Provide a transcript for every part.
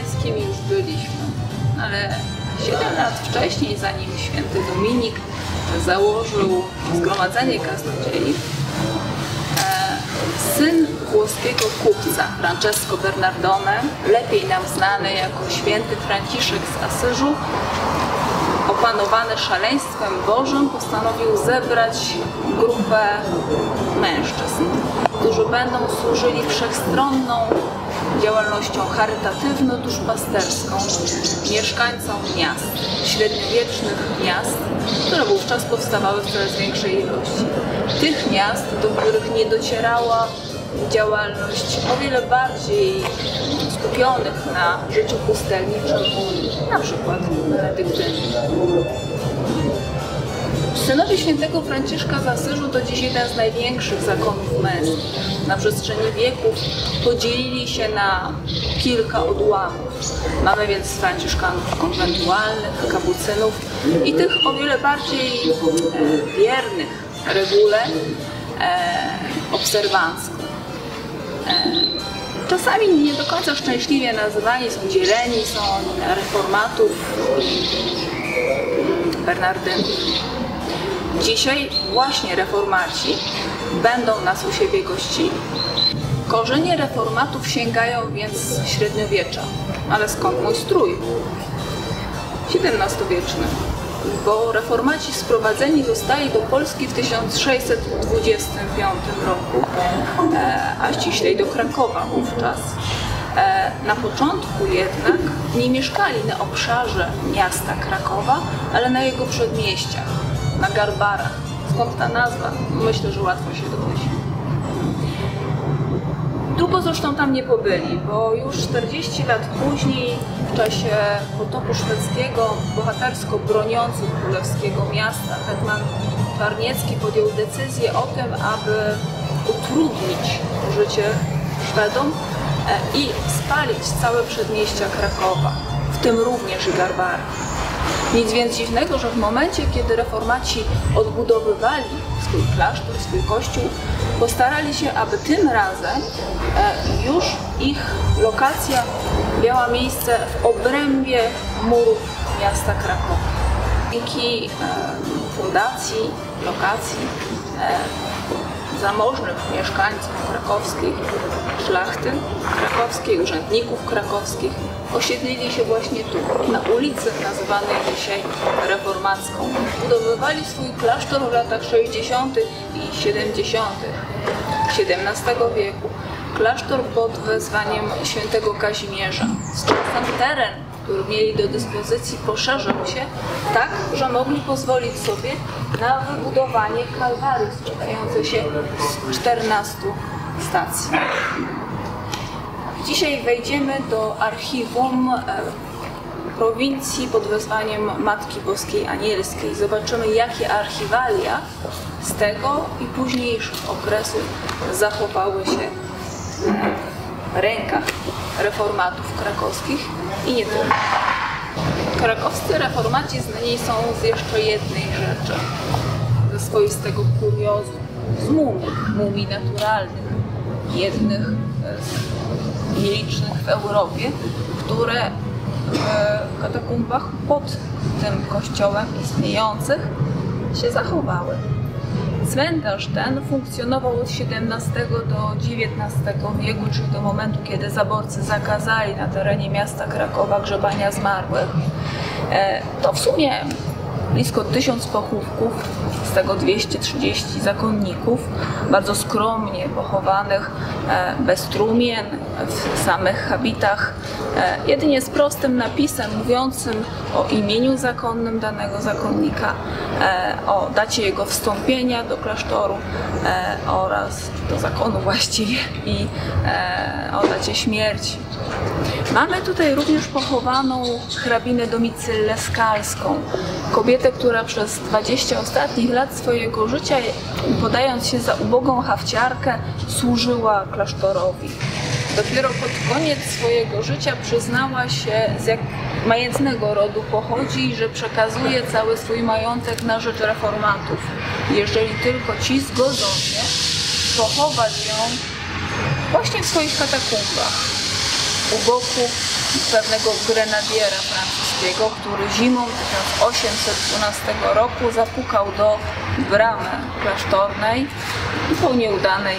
Franciszkańskim już byliśmy, ale 7 lat wcześniej, zanim święty Dominik założył Zgromadzenie Kaznodziei, syn włoskiego kupca Francesco Bernardone, lepiej nam znany jako święty Franciszek z Asyżu, opanowany szaleństwem Bożym, postanowił zebrać grupę mężczyzn, którzy będą służyli wszechstronną działalnością charytatywno-duszpasterską mieszkańcom miast, średniowiecznych miast, które wówczas powstawały w coraz większej ilości. Tych miast, do których nie docierała działalność o wiele bardziej skupionych na życiu pustelniczym, na przykład benedyktynów. Synowie świętego Franciszka z Asyżu to dziś jeden z największych zakonów męskich. Na przestrzeni wieków podzielili się na kilka odłamów. Mamy więc franciszkanów konwentualnych, kapucynów i tych o wiele bardziej wiernych regule obserwancko. Czasami nie do końca szczęśliwie nazywani są dzieleni, są na reformatów i bernardynów. Dzisiaj właśnie reformaci będą nas u siebie gościli. Korzenie reformatów sięgają więc średniowiecza. Ale skąd mój strój? XVII-wieczny. Bo reformaci sprowadzeni zostali do Polski w 1625 roku, a ściślej do Krakowa wówczas. Na początku jednak nie mieszkali na obszarze miasta Krakowa, ale na jego przedmieściach, na Garbarach. Skąd ta nazwa? Myślę, że łatwo się domyślić. Długo zresztą tam nie pobyli, bo już 40 lat później, w czasie potopu szwedzkiego, bohatersko broniący królewskiego miasta, hetman Czarniecki podjął decyzję o tym, aby utrudnić życie Szwedom i spalić całe przedmieścia Krakowa, w tym również i Garbary. Nic więc dziwnego, że w momencie, kiedy reformaci odbudowywali swój klasztor, swój kościół, postarali się, aby tym razem już ich lokacja miała miejsce w obrębie murów miasta Krakowa. Dzięki fundacji, lokacji zamożnych mieszkańców krakowskich, szlachty krakowskiej, urzędników krakowskich osiedlili się właśnie tu, na ulicy nazywanej dzisiaj Reformacką. Budowywali swój klasztor w latach 60. i 70. XVII wieku. Klasztor pod wezwaniem świętego Kazimierza. Z czasem teren, który mieli do dyspozycji, poszerzył się tak, że mogli pozwolić sobie na wybudowanie kalwarii składającej się z 14 stacji. Dzisiaj wejdziemy do archiwum prowincji pod wezwaniem Matki Boskiej Anielskiej. Zobaczymy, jakie archiwalia z tego i późniejszych okresów zachowały się w rękach reformatów krakowskich i nie tylko. Krakowscy reformaci znani są z jeszcze jednej rzeczy, ze swoistego kuriozu, z mumii naturalnych, jednych z nielicznych w Europie, które w katakumbach pod tym kościołem istniejących się zachowały. Cmentarz ten funkcjonował od XVII do XIX wieku, czyli do momentu, kiedy zaborcy zakazali na terenie miasta Krakowa grzebania zmarłych. To w sumie blisko 1000 pochówków, z tego 230 zakonników, bardzo skromnie pochowanych, bez trumien, w samych habitach, jedynie z prostym napisem mówiącym o imieniu zakonnym danego zakonnika, o dacie jego wstąpienia do klasztoru oraz do zakonu właściwie i o dacie śmierci. Mamy tutaj również pochowaną hrabinę Domicylę Skalską, kobietę, która przez 20 ostatnich lat swojego życia, podając się za ubogą hafciarkę, służyła klasztorowi. Dopiero pod koniec swojego życia przyznała się, z jak majętnego rodu pochodzi, że przekazuje cały swój majątek na rzecz reformatów, jeżeli tylko ci zgodzą się pochować ją właśnie w swoich katakumbach. u boku pewnego grenadiera francuskiego, który zimą 1812 roku zapukał do bramy klasztornej po nieudanej,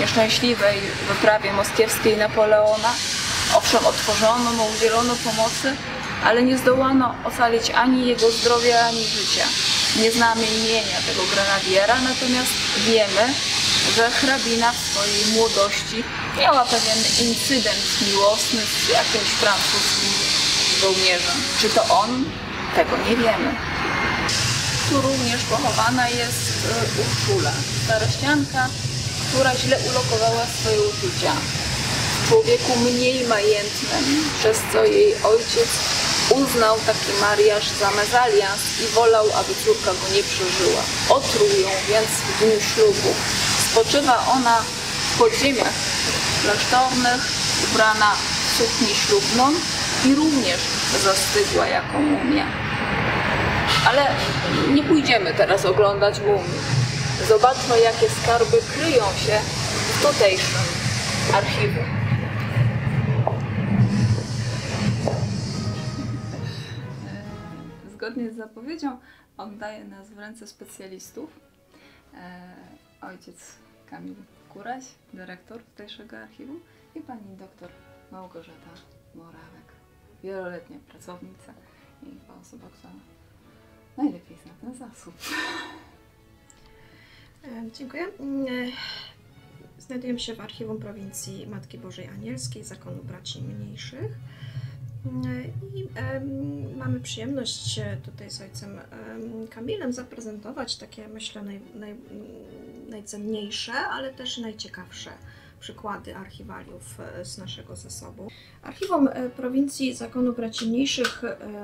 nieszczęśliwej wyprawie moskiewskiej Napoleona. Owszem, otworzono mu, udzielono pomocy, ale nie zdołano ocalić ani jego zdrowia, ani życia. Nie znamy imienia tego grenadiera, natomiast wiemy, że hrabina w swojej młodości miała pewien incydent miłosny z jakimś francuskim żołnierzem. Czy to on? Tego nie wiemy. Tu również pochowana jest Urszula, starościanka, która źle ulokowała swoje uczucia. Człowieku mniej majętnym, przez co jej ojciec uznał taki mariaż za mezalians i wolał, aby córka go nie przeżyła. Otruł ją więc w dniu ślubu. Spoczywa ona w podziemiach klasztornych, ubrana w suknię ślubną i również zastygła jako mumia. Ale nie pójdziemy teraz oglądać mumii. Zobaczmy, jakie skarby kryją się w tutejszym archiwum. Zgodnie z zapowiedzią oddaję nas w ręce specjalistów. Ojciec Kamil Kuraś, dyrektor tutejszego archiwum, i pani doktor Małgorzata Morawek, wieloletnia pracownica i osoba, która najlepiej zna ten zasób. Dziękuję. Znajdujemy się w archiwum prowincji Matki Bożej Anielskiej, Zakonu Braci Mniejszych. I mamy przyjemność tutaj z ojcem Kamilem zaprezentować takie, myślę, najcenniejsze, ale też najciekawsze przykłady archiwaliów z naszego zasobu. Archiwum prowincji Zakonu Braci Mniejszych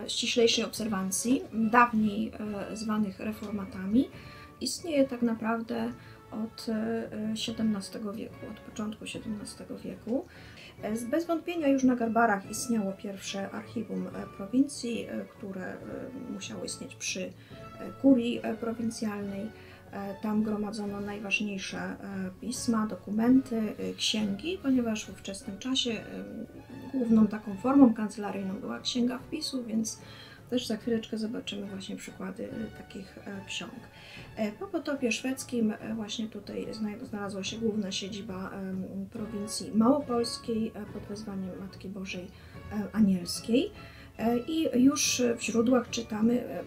ściślejszej obserwancji, dawniej zwanych reformatami, istnieje tak naprawdę od XVII wieku, od początku XVII wieku. Bez wątpienia już na Garbarach istniało pierwsze archiwum prowincji, które musiało istnieć przy kurii prowincjalnej. Tam gromadzono najważniejsze pisma, dokumenty, księgi, ponieważ w ówczesnym czasie główną taką formą kancelaryjną była księga wpisów, więc też za chwileczkę zobaczymy właśnie przykłady takich ksiąg. Po potopie szwedzkim właśnie tutaj znalazła się główna siedziba prowincji małopolskiej pod wezwaniem Matki Bożej Anielskiej. I już w źródłach czytamy,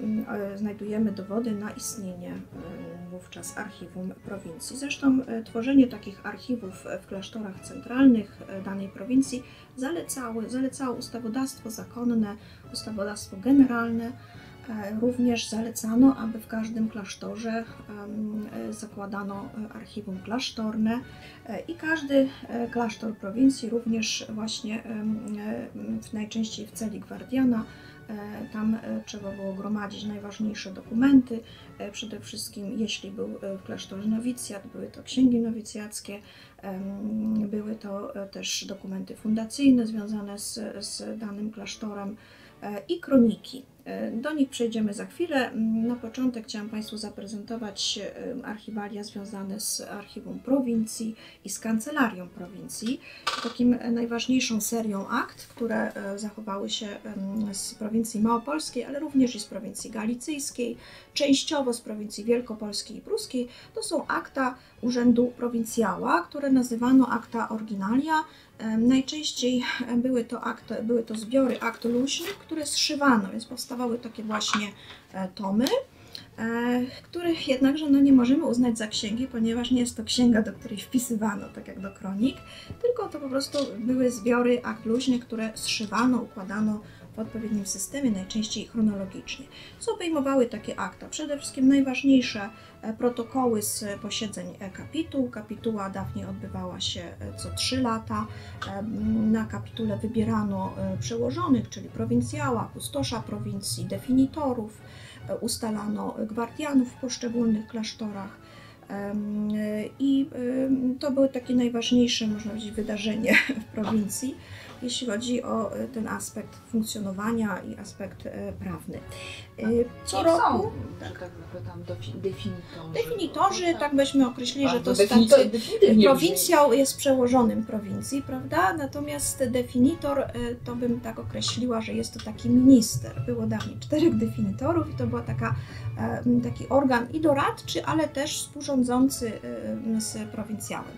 znajdujemy dowody na istnienie wówczas archiwum prowincji. Zresztą tworzenie takich archiwów w klasztorach centralnych danej prowincji zalecało ustawodawstwo zakonne, ustawodawstwo generalne. Również zalecano, aby w każdym klasztorze zakładano archiwum klasztorne i każdy klasztor prowincji, również właśnie najczęściej w celi gwardiana, tam trzeba było gromadzić najważniejsze dokumenty. Przede wszystkim, jeśli był w klasztorze nowicjat, były to księgi nowicjackie, były to też dokumenty fundacyjne związane z danym klasztorem i kroniki. Do nich przejdziemy za chwilę. Na początek chciałam Państwu zaprezentować archiwalia związane z archiwum prowincji i z kancelarią prowincji. Takim najważniejszą serią akt, które zachowały się z prowincji małopolskiej, ale również i z prowincji galicyjskiej, częściowo z prowincji wielkopolskiej i pruskiej, to są akta Urzędu Prowincjała, które nazywano acta originalia. Najczęściej były to zbiory akt luźnych, które zszywano, więc powstawały takie właśnie tomy, których jednakże nie możemy uznać za księgi, ponieważ nie jest to księga, do której wpisywano, tak jak do kronik, tylko to po prostu były zbiory akt luźnych, które zszywano, układano w odpowiednim systemie, najczęściej chronologicznie. Co obejmowały takie akta? Przede wszystkim najważniejsze protokoły z posiedzeń kapituł. Kapituła dawniej odbywała się co 3 lata. Na kapitule wybierano przełożonych, czyli prowincjała, kustosza prowincji, definitorów, ustalano gwardianów w poszczególnych klasztorach. I to były takie najważniejsze, można powiedzieć, wydarzenie w prowincji. jeśli chodzi o ten aspekt funkcjonowania i aspekt prawny. Co roku że tak zapytam, definitorzy. Definitorzy, tak byśmy określili, że to jest definitywnie prowincjał jest przełożonym prowincji, prawda? Natomiast definitor, to bym tak określiła, że jest to taki minister. Było dawniej 4 definitorów i to była taki organ i doradczy, ale też współrządzący z prowincjałem.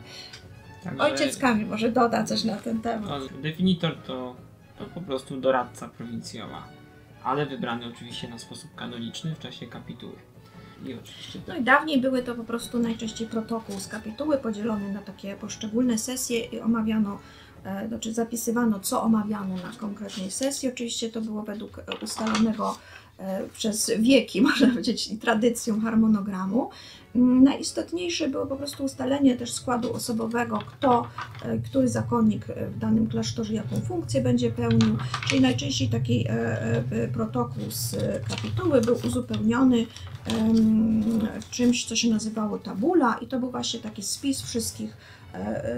Także, Ojciec Kamil może doda coś na ten temat. no, definitor to po prostu doradca prowincjała, ale wybrany oczywiście na sposób kanoniczny w czasie kapituły. I oczywiście No i dawniej były to po prostu najczęściej protokół z kapituły podzielony na takie poszczególne sesje i omawiano, znaczy zapisywano, co omawiano na konkretnej sesji. Oczywiście to było według ustalonego przez wieki, można powiedzieć, i tradycją harmonogramu. Najistotniejsze było po prostu ustalenie też składu osobowego, który zakonnik w danym klasztorze jaką funkcję będzie pełnił, czyli najczęściej taki protokół z kapituły był uzupełniony czymś, co się nazywało tabula i to był właśnie taki spis wszystkich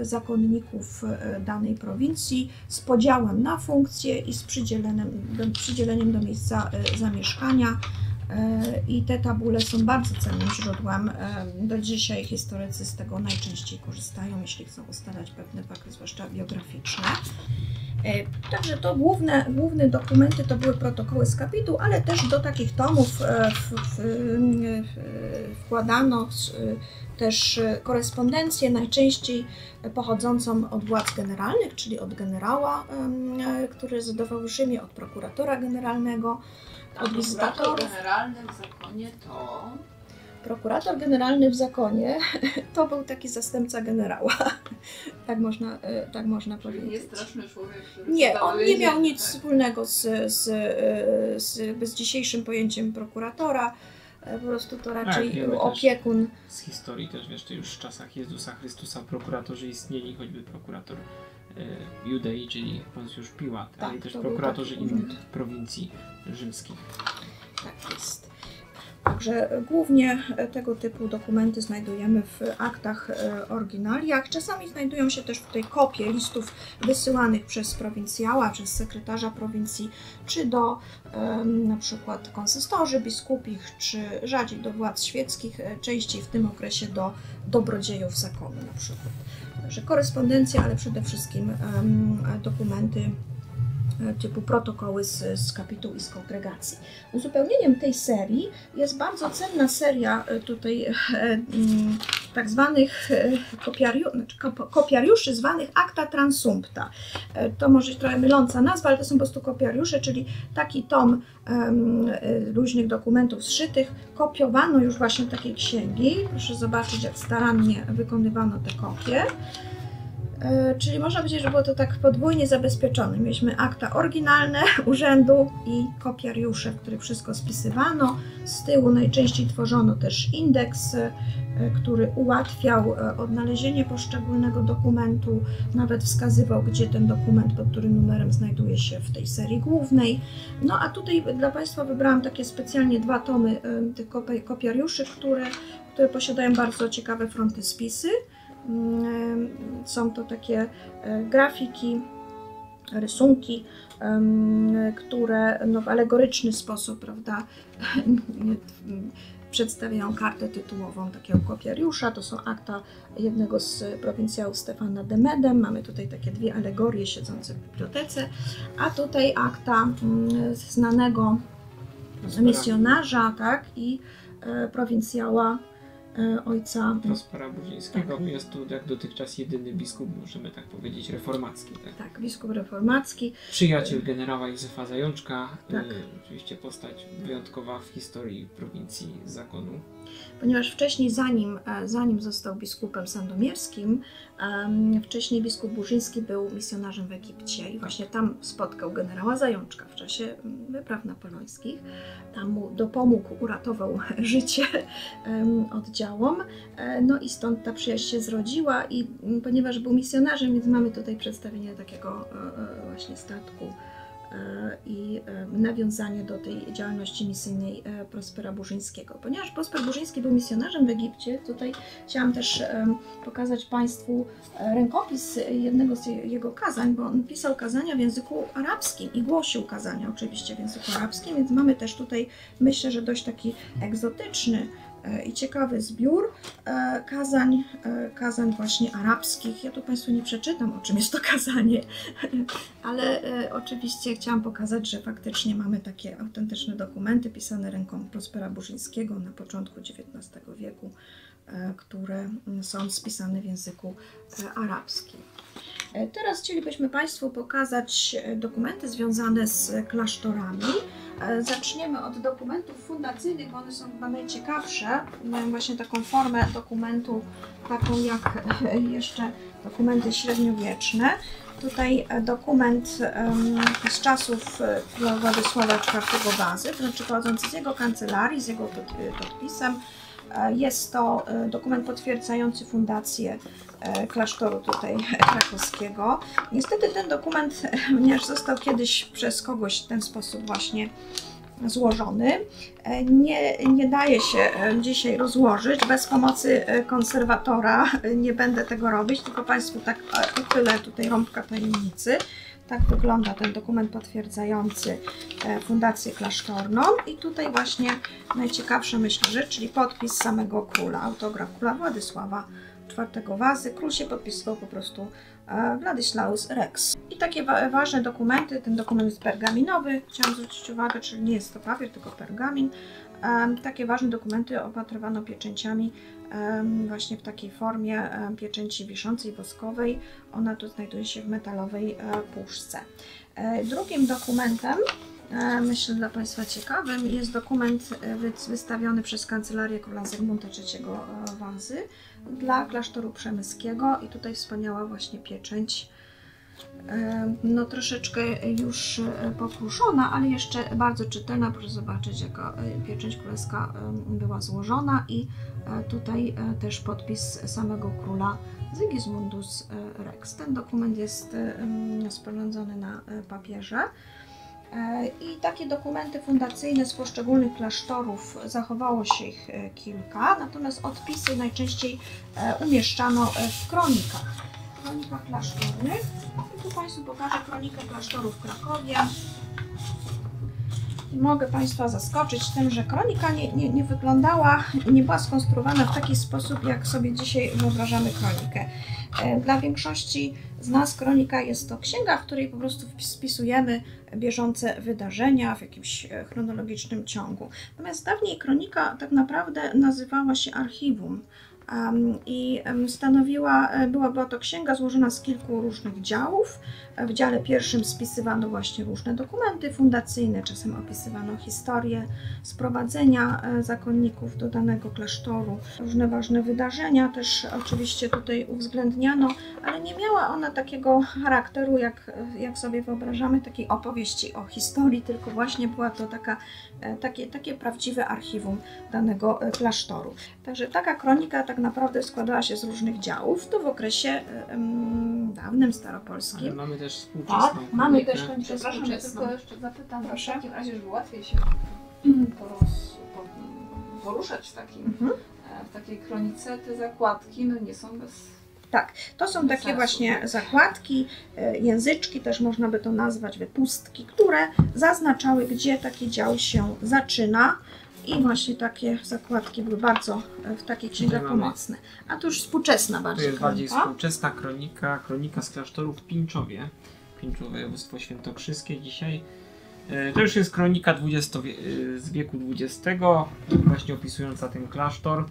zakonników danej prowincji z podziałem na funkcje i z przydzieleniem do miejsca zamieszkania. I te tabule są bardzo cennym źródłem. Do dzisiaj historycy z tego najczęściej korzystają, jeśli chcą ustalać pewne fakty, zwłaszcza biograficzne. Także to główne dokumenty to były protokoły z kapituł, ale też do takich tomów wkładano też korespondencję, najczęściej pochodzącą od władz generalnych, czyli od generała, który zadawał Rzymie, od prokuratora generalnego, od wizytatorów. Generalny w zakonie to... Prokurator generalny w zakonie to był taki zastępca generała, tak można powiedzieć. Nie straszny człowiek, który... Nie, on nie miał nic wspólnego z dzisiejszym pojęciem prokuratora, po prostu to raczej opiekun. Z historii też, wiesz, to już w czasach Jezusa Chrystusa prokuratorzy istnieli, choćby prokurator Judei, czyli Poncjusz Piłat, Tak, ale też to prokuratorzy był taki innych prowincji rzymskich. Tak jest. Także głównie tego typu dokumenty znajdujemy w aktach oryginaliach. Czasami znajdują się też tutaj kopie listów wysyłanych przez prowincjała, przez sekretarza prowincji, czy do na przykład konsystorzy biskupich, czy rzadziej do władz świeckich, częściej w tym okresie do dobrodziejów zakonu na przykład. Także korespondencja, ale przede wszystkim dokumenty typu protokoły z kapituł i z kongregacji. Uzupełnieniem tej serii jest bardzo cenna seria tutaj tak zwanych kopiariuszy zwanych acta transumpta. To może być trochę myląca nazwa, ale to są po prostu kopiariusze, czyli taki tom różnych dokumentów zszytych, kopiowano już właśnie takiej księgi. Proszę zobaczyć, jak starannie wykonywano te kopie. Czyli można powiedzieć, że było to tak podwójnie zabezpieczone. Mieliśmy akta oryginalne urzędu i kopiariusze, w których wszystko spisywano. Z tyłu najczęściej tworzono też indeks, który ułatwiał odnalezienie poszczególnego dokumentu, nawet wskazywał, gdzie ten dokument, pod którym numerem znajduje się w tej serii głównej. No a tutaj dla Państwa wybrałam takie specjalnie 2 tomy tych kopiariuszy, które posiadają bardzo ciekawe frontyspisy. Są to takie grafiki, rysunki, które w alegoryczny sposób, prawda, przedstawiają kartę tytułową takiego kopiariusza. To są akta jednego z prowincjałów Stefana de Medem. Mamy tutaj takie 2 alegorie siedzące w bibliotece, a tutaj akta znanego misjonarza, tak, i prowincjała ojca Prospera Budzyńskiego. Tak. Jest tu jak dotychczas jedyny biskup, możemy tak powiedzieć, reformacki. Tak, tak, biskup reformacki. Przyjaciel generała Józefa Zajączka, tak. Oczywiście postać wyjątkowa w historii prowincji zakonu. Ponieważ wcześniej, zanim został biskupem sandomierskim, wcześniej biskup Burzyński był misjonarzem w Egipcie i właśnie tam spotkał generała Zajączka w czasie wypraw napoleońskich. Tam mu dopomógł, uratował życie oddziałom, no i stąd ta przyjaźń się zrodziła i ponieważ był misjonarzem, więc mamy tutaj przedstawienie takiego właśnie statku i nawiązanie do tej działalności misyjnej Prospera Burzyńskiego. Ponieważ Prosper Burzyński był misjonarzem w Egipcie, tutaj chciałam też pokazać Państwu rękopis jednego z jego kazań, bo on pisał kazania w języku arabskim i głosił kazania oczywiście w języku arabskim, więc mamy też tutaj, myślę, że dość taki egzotyczny i ciekawy zbiór kazań właśnie arabskich. Ja tu Państwu nie przeczytam, o czym jest to kazanie, ale oczywiście chciałam pokazać, że faktycznie mamy takie autentyczne dokumenty pisane ręką Prospera Burzyńskiego na początku XIX wieku, które są spisane w języku arabskim. Teraz chcielibyśmy Państwu pokazać dokumenty związane z klasztorami. Zaczniemy od dokumentów fundacyjnych, bo one są chyba najciekawsze. Mają właśnie taką formę dokumentu, taką jak jeszcze dokumenty średniowieczne. Tutaj dokument z czasów Władysława IV Wazy, to znaczy pochodzący z jego kancelarii, z jego podpisem. Jest to dokument potwierdzający fundację klasztoru tutaj krakowskiego. Niestety ten dokument, ponieważ został kiedyś przez kogoś w ten sposób właśnie złożony, nie daje się dzisiaj rozłożyć. Bez pomocy konserwatora nie będę tego robić, tylko Państwu tak uchylę tutaj rąbka tajemnicy. Tak wygląda ten dokument potwierdzający fundację klasztorną i tutaj właśnie najciekawsza myślę rzecz, czyli podpis samego króla, autograf króla Władysława IV Wazy. Król się podpisywał po prostu Wladyslaus Rex. I takie ważne dokumenty, ten dokument jest pergaminowy, chciałam zwrócić uwagę, czyli nie jest to papier, tylko pergamin. Takie ważne dokumenty opatrywano pieczęciami właśnie w takiej formie pieczęci wiszącej, woskowej. Ona tu znajduje się w metalowej puszce. Drugim dokumentem, myślę dla Państwa ciekawym, jest dokument wystawiony przez Kancelarię Króla Zygmunta III Wazy dla klasztoru przemyskiego i tutaj wspaniała właśnie pieczęć, no troszeczkę już pokruszona, ale jeszcze bardzo czytelna. Proszę zobaczyć, jaka pieczęć królewska była złożona i tutaj też podpis samego króla Sigismundus Rex. Ten dokument jest sporządzony na papierze. I takie dokumenty fundacyjne z poszczególnych klasztorów, zachowało się ich kilka, natomiast odpisy najczęściej umieszczano w kronikach. Kronikach klasztornych. I tu Państwu pokażę kronikę klasztoru w Krakowie. I mogę Państwa zaskoczyć tym, że kronika nie wyglądała, nie była skonstruowana w taki sposób, jak sobie dzisiaj wyobrażamy kronikę. Dla większości z nas kronika jest to księga, w której po prostu spisujemy bieżące wydarzenia w jakimś chronologicznym ciągu. Natomiast dawniej kronika tak naprawdę nazywała się archiwum. I była to księga złożona z kilku różnych działów. W dziale pierwszym spisywano właśnie różne dokumenty fundacyjne, czasem opisywano historię sprowadzenia zakonników do danego klasztoru. Różne ważne wydarzenia też oczywiście tutaj uwzględniano, ale nie miała ona takiego charakteru, jak sobie wyobrażamy, takiej opowieści o historii, tylko właśnie była to takie prawdziwe archiwum danego klasztoru. Także taka kronika tak naprawdę składała się z różnych działów, to w okresie dawnym, staropolskim. Ale mamy też współczesną kronikę. Mamy też kronikę Przepraszam, ja współczesną. tylko jeszcze zapytam, Proszę. w takim razie, żeby łatwiej się poruszać w takiej kronice, te zakładki no nie są bez... Tak, to są takie sensu. właśnie zakładki, języczki, też można by to nazwać wypustki, które zaznaczały, gdzie taki dział się zaczyna. I właśnie takie zakładki były bardzo w takich księgach pomocne. A to już współczesna To bardziej jest bardziej kronika. współczesna kronika z klasztoru w Pińczowie. Pińczów, województwo świętokrzyskie dzisiaj. To już jest kronika z wieku XX, właśnie opisująca ten klasztor,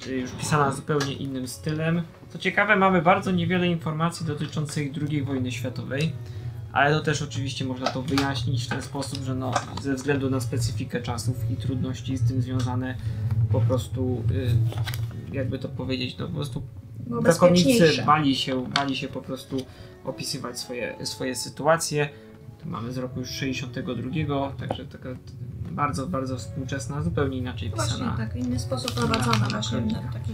już pisana zupełnie innym stylem. Co ciekawe, mamy bardzo niewiele informacji dotyczących II wojny światowej, ale to też oczywiście można to wyjaśnić w ten sposób, że no, ze względu na specyfikę czasów i trudności z tym związane, po prostu, jakby to powiedzieć, no po prostu Było zakonnicy bezpieczniejsze. bali się po prostu opisywać swoje sytuacje. Tu mamy z roku już 62, także taka bardzo, bardzo współczesna, zupełnie inaczej pisana. Właśnie tak, w inny sposób prowadzona właśnie kronika. taki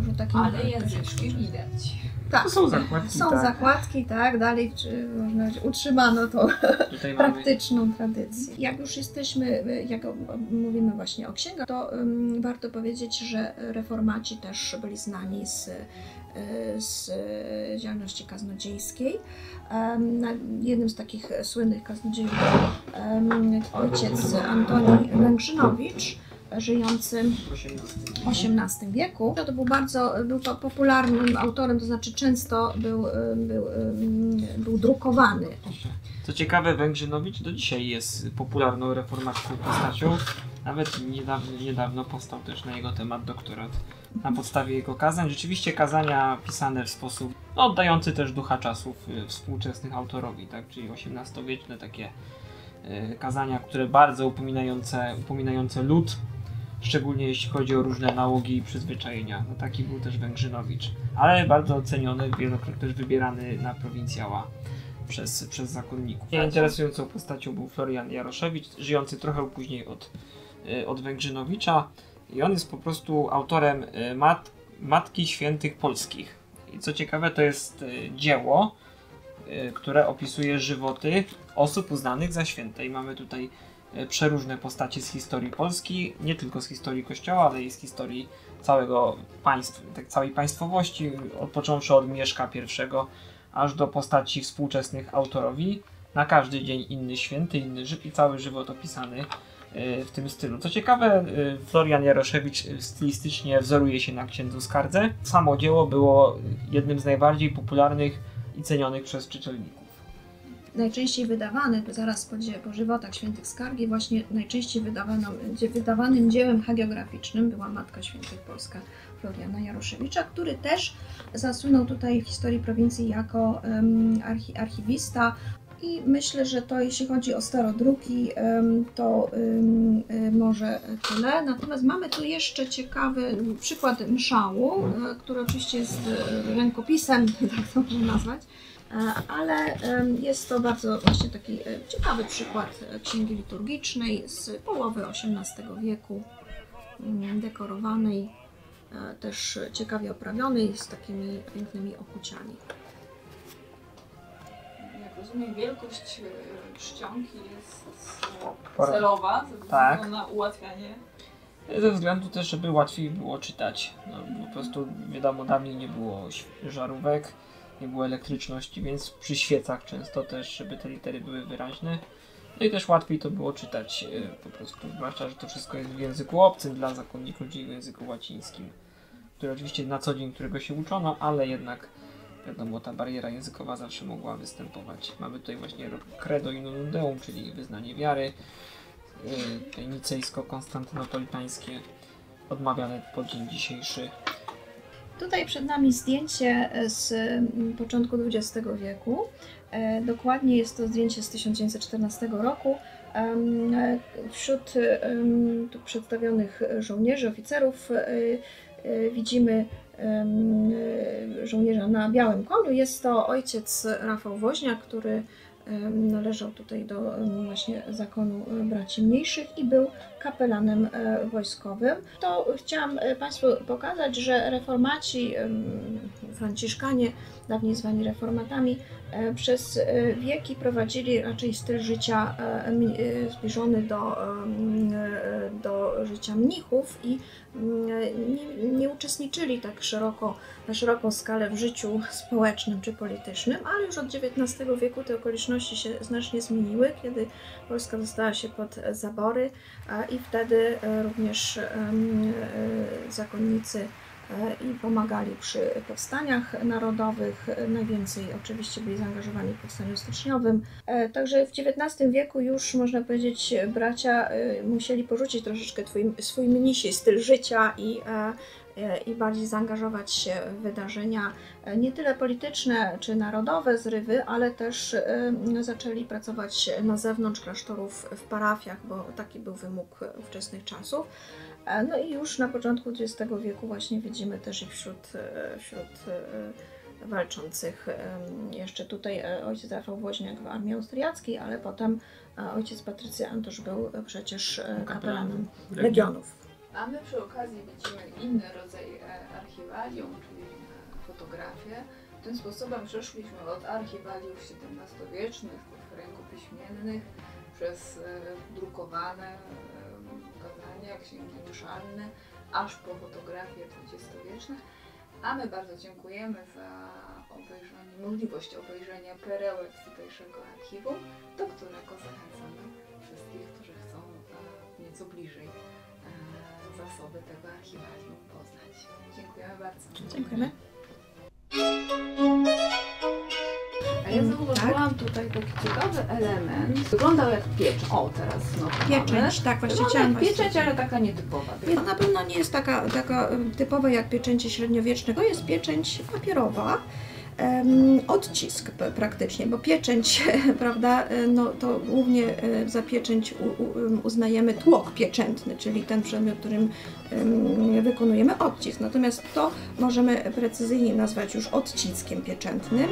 już o takim... Ale języczki widać. Tak. To są zakładki, Są tak. zakładki, tak, dalej można powiedzieć, utrzymano to Tutaj mamy praktyczną tradycję. Jak już jesteśmy, jak mówimy właśnie o księgach, to warto powiedzieć, że reformaci też byli znani z działalności kaznodziejskiej. Jednym z takich słynnych kaznodziejów był ojciec Antoni Węgrzynowicz, żyjący w XVIII wieku. To był popularnym autorem, to znaczy często był drukowany. Co ciekawe, Węgrzynowicz do dzisiaj jest popularną reformacką postacią. Nawet niedawno powstał też na jego temat doktorat na podstawie jego kazań. Rzeczywiście kazania pisane w sposób oddający też ducha czasów współczesnych autorowi, tak? Czyli XVIII-wieczne takie kazania, które bardzo upominające lud, szczególnie jeśli chodzi o różne nałogi i przyzwyczajenia. No, taki był też Węgrzynowicz, ale bardzo oceniony, wielokrotnie też wybierany na prowincjała przez zakonników. Interesującą postacią był Florian Jaroszewicz, żyjący trochę później od Węgrzynowicza, i on jest po prostu autorem Matki Świętych Polskich. I co ciekawe, to jest dzieło, które opisuje żywoty osób uznanych za święte. I mamy tutaj przeróżne postacie z historii Polski, nie tylko z historii Kościoła, ale i z historii całego państwa, całej państwowości, począwszy od Mieszka I aż do postaci współczesnych autorowi. Na każdy dzień inny święty, i cały żywot opisany w tym stylu. Co ciekawe, Florian Jaroszewicz stylistycznie wzoruje się na księdzu Skardze. Samo dzieło było jednym z najbardziej popularnych i cenionych przez czytelników. Najczęściej wydawany, zaraz po żywotach świętych Skargi, właśnie najczęściej wydawanym dziełem hagiograficznym była Matka Świętych Polska Floriana Jaroszewicza, który też zasłynął tutaj w historii prowincji jako archiwista. I myślę, że to jeśli chodzi o starodruki, to może tyle. Natomiast mamy tu jeszcze ciekawy przykład mszału, który oczywiście jest rękopisem, tak to można nazwać, ale jest to bardzo właśnie taki ciekawy przykład księgi liturgicznej z połowy XVIII wieku, dekorowanej, też ciekawie oprawionej, z takimi pięknymi okuciami. Rozumiem, wielkość czcionki jest Pora. celowa, ze względu Tak. na ułatwianie. Ze względu też, żeby łatwiej było czytać. No, po prostu wiadomo, dawniej nie było żarówek, nie było elektryczności, więc przy świecach często też, żeby te litery były wyraźne. No i też łatwiej to było czytać po prostu, zwłaszcza, że to wszystko jest w języku obcym dla zakonników, czyli w języku łacińskim, który oczywiście na co dzień, którego się uczono, ale jednak wiadomo, ta bariera językowa zawsze mogła występować. Mamy tutaj właśnie Credo in unum Deum, czyli wyznanie wiary, te nicejsko-konstantynopolitańskie, odmawiane po dzień dzisiejszy. Tutaj przed nami zdjęcie z początku XX wieku. Dokładnie jest to zdjęcie z 1914 roku. Wśród tu przedstawionych żołnierzy, oficerów widzimy żołnierza na białym koniu. Jest to ojciec Rafał Woźniak, który należał tutaj do właśnie zakonu braci mniejszych i był kapelanem wojskowym. To chciałam Państwu pokazać, że reformaci, franciszkanie, dawniej zwani reformatami, przez wieki prowadzili raczej styl życia zbliżony do życia mnichów i nie uczestniczyli tak na szeroką skalę w życiu społecznym czy politycznym, ale już od XIX wieku te okoliczności się znacznie zmieniły, kiedy Polska dostała się pod zabory i wtedy również zakonnicy i pomagali przy powstaniach narodowych. Najwięcej oczywiście byli zaangażowani w powstaniu styczniowym. Także w XIX wieku już można powiedzieć bracia musieli porzucić troszeczkę swój mnisi styl życia i bardziej zaangażować się w wydarzenia nie tyle polityczne czy narodowe, zrywy, ale też zaczęli pracować na zewnątrz klasztorów w parafiach, bo taki był wymóg ówczesnych czasów. No i już na początku XX wieku właśnie widzimy też i wśród walczących jeszcze tutaj ojciec Rafał Woźniak w armii austriackiej, ale potem ojciec Patrycy Antosz był przecież kapelanem legionów. A my przy okazji widzimy inny rodzaj archiwalium, czyli fotografię. Tym sposobem przeszliśmy od archiwaliów XVII-wiecznych, tych rękopiśmiennych, przez drukowane kazania, księgi mszalne, aż po fotografie XX-wieczne. A my bardzo dziękujemy za możliwość obejrzenia perełek tutejszego archiwum, do którego zachęcamy wszystkich, którzy chcą nieco bliżej zasoby tego archiwalium poznać. Dziękujemy bardzo. Dziękujemy. A ja zauważyłam tutaj taki ciekawy element. Wyglądał jak pieczęć. O, teraz znowu Pieczęć, tak, właśnie Wygląda chciałam jak pieczęć, ale taka nietypowa. To na pewno nie jest taka typowa jak pieczęcie średniowiecznego, jest pieczęć papierowa. Odcisk praktycznie, bo pieczęć, prawda, no to głównie za pieczęć uznajemy tłok pieczętny, czyli ten przedmiot, którym wykonujemy odcisk. Natomiast to możemy precyzyjnie nazwać już odciskiem pieczętnym.